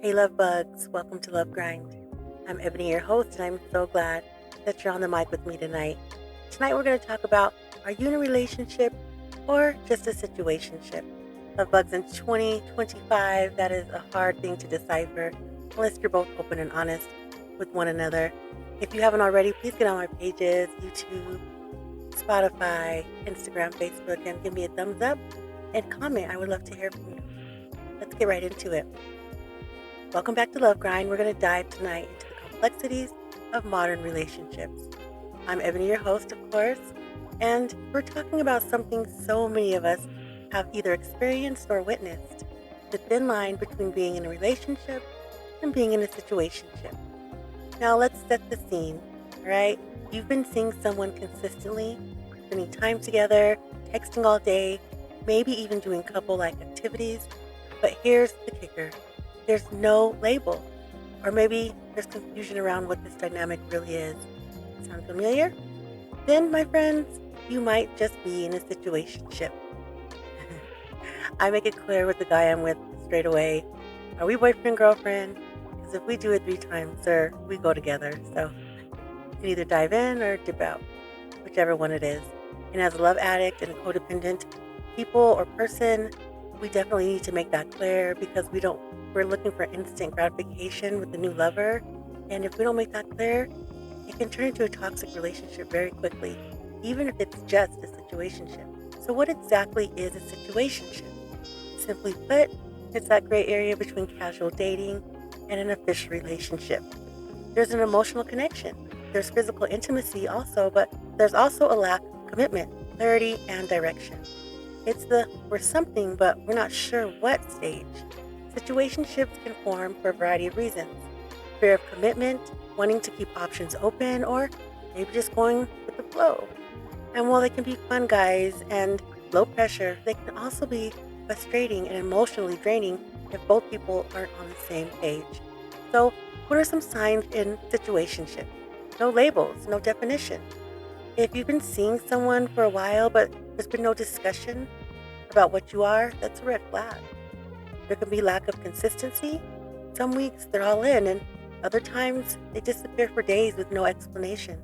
Hey, love bugs. Welcome to Love Grind. I'm Ebony, your host, and I'm so glad that you're on the mic with me tonight. Tonight, we're going to talk about, are you in a relationship or just a situationship? Love bugs in 2025, that is a hard thing to decipher unless you're both open and honest with one another. If you haven't already, please get on our pages, YouTube, Spotify, Instagram, Facebook, and give me a thumbs up and comment. I would love to hear from you. Let's get right into it. Welcome back to Love Grind. We're going to dive tonight into the complexities of modern relationships. I'm Ebony, your host, of course, and we're talking about something so many of us have either experienced or witnessed, the thin line between being in a relationship and being in a situationship. Now, let's set the scene, all right? You've been seeing someone consistently, spending time together, texting all day, maybe even doing couple-like activities, but here's the kicker. There's no label, or maybe there's confusion around what this dynamic really is. Sound familiar? Then, my friends, you might just be in a situationship. I make it clear with the guy I'm with straight away. Are we boyfriend, girlfriend? Because if we do it 3 times, sir, we go together. So you can either dive in or dip out, whichever one it is. And as a love addict and a codependent people or person, we definitely need to make that clear because we're looking for instant gratification with the new lover. And if we don't make that clear, it can turn into a toxic relationship very quickly, even if it's just a situationship. So what exactly is a situationship? Simply put, it's that gray area between casual dating and an official relationship. There's an emotional connection. There's physical intimacy also, but there's also a lack of commitment, clarity, and direction. It's we're something, but we're not sure what stage. Situationships can form for a variety of reasons. Fear of commitment, wanting to keep options open, or maybe just going with the flow. And while they can be fun, guys, and low pressure, they can also be frustrating and emotionally draining if both people aren't on the same page. So, what are some signs in situationship? No labels, no definition. If you've been seeing someone for a while, but there's been no discussion about what you are, that's a red flag. There can be lack of consistency. Some weeks they're all in, and other times they disappear for days with no explanation.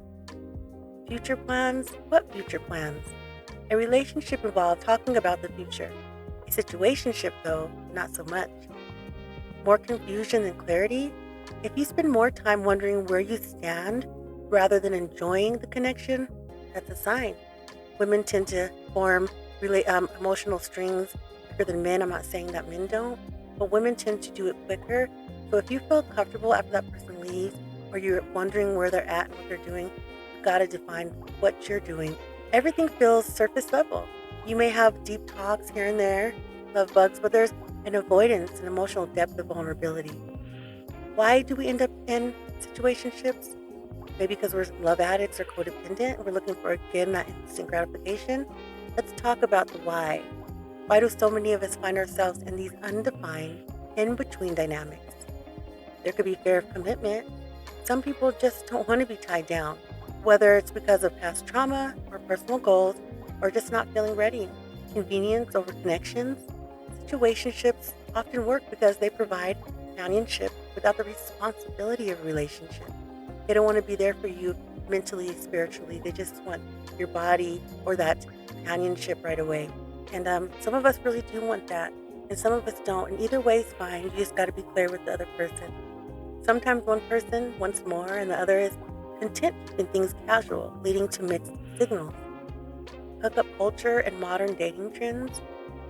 Future plans? What future plans? A relationship involves talking about the future. A situationship, though, not so much. More confusion than clarity? If you spend more time wondering where you stand rather than enjoying the connection, that's a sign. Women tend to form emotional strings quicker than men. I'm not saying that men don't, but women tend to do it quicker. So if you feel comfortable after that person leaves, or you're wondering where they're at and what they're doing, you've got to define what you're doing. Everything feels surface level. You may have deep talks here and there, love bugs, but there's an avoidance and emotional depth of vulnerability. Why do we end up in situationships? Maybe because we're love addicts or codependent. We're looking for, again, that instant gratification. Let's talk about the why. Why do so many of us find ourselves in these undefined, in-between dynamics? There could be fear of commitment. Some people just don't want to be tied down, whether it's because of past trauma or personal goals or just not feeling ready. Convenience over connections. Situationships often work because they provide companionship without the responsibility of a relationship. They don't want to be there for you mentally, spiritually. They just want your body or that companionship right away. And some of us really do want that, and some of us don't. And either way is fine. You just got to be clear with the other person. Sometimes one person wants more, and the other is content keeping things casual, leading to mixed signals. Hookup culture and modern dating trends.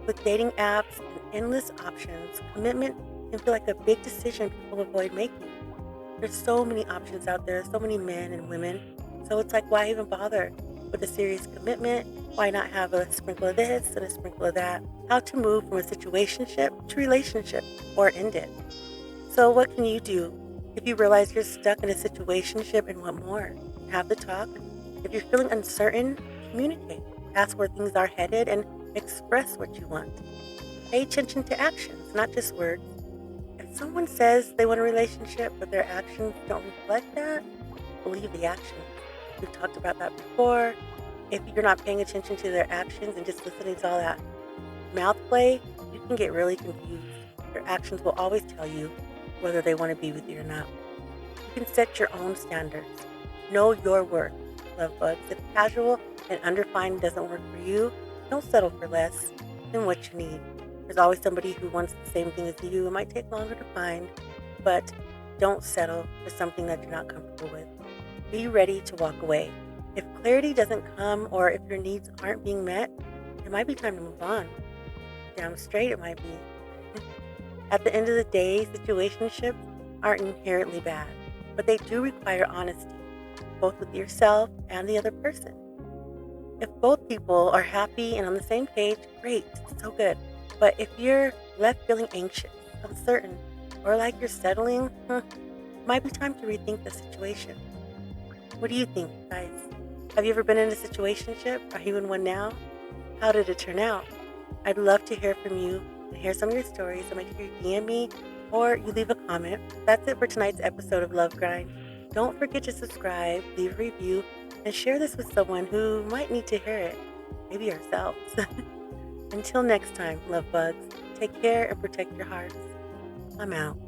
With dating apps and endless options, commitment can feel like a big decision people avoid making. There's so many options out there, so many men and women. So it's like, why even bother with a serious commitment? Why not have a sprinkle of this and a sprinkle of that? How to move from a situationship to relationship or end it. So what can you do if you realize you're stuck in a situationship and want more? Have the talk. If you're feeling uncertain, communicate. Ask where things are headed and express what you want. Pay attention to actions, not just words. If someone says they want a relationship, but their actions don't reflect that, believe the actions. We've talked about that before. If you're not paying attention to their actions and just listening to all that mouth play, you can get really confused. Your actions will always tell you whether they want to be with you or not. You can set your own standards. Know your worth, love bugs. If casual and undefined doesn't work for you, don't settle for less than what you need. There's always somebody who wants the same thing as you. It might take longer to find, but don't settle for something that you're not comfortable with. Be ready to walk away. If clarity doesn't come or if your needs aren't being met, it might be time to move on. Damn straight it might be. At the end of the day, situationships aren't inherently bad, but they do require honesty, both with yourself and the other person. If both people are happy and on the same page, great, so good. But if you're left feeling anxious, uncertain, or like you're settling, it might be time to rethink the situation. What do you think, guys? Have you ever been in a situationship? Are you in one now? How did it turn out? I'd love to hear from you and hear some of your stories, so make sure you DM me or you leave a comment. That's it for tonight's episode of Love Grind. Don't forget to subscribe, leave a review, and share this with someone who might need to hear it. Maybe ourselves. Until next time, love bugs, take care and protect your hearts. I'm out.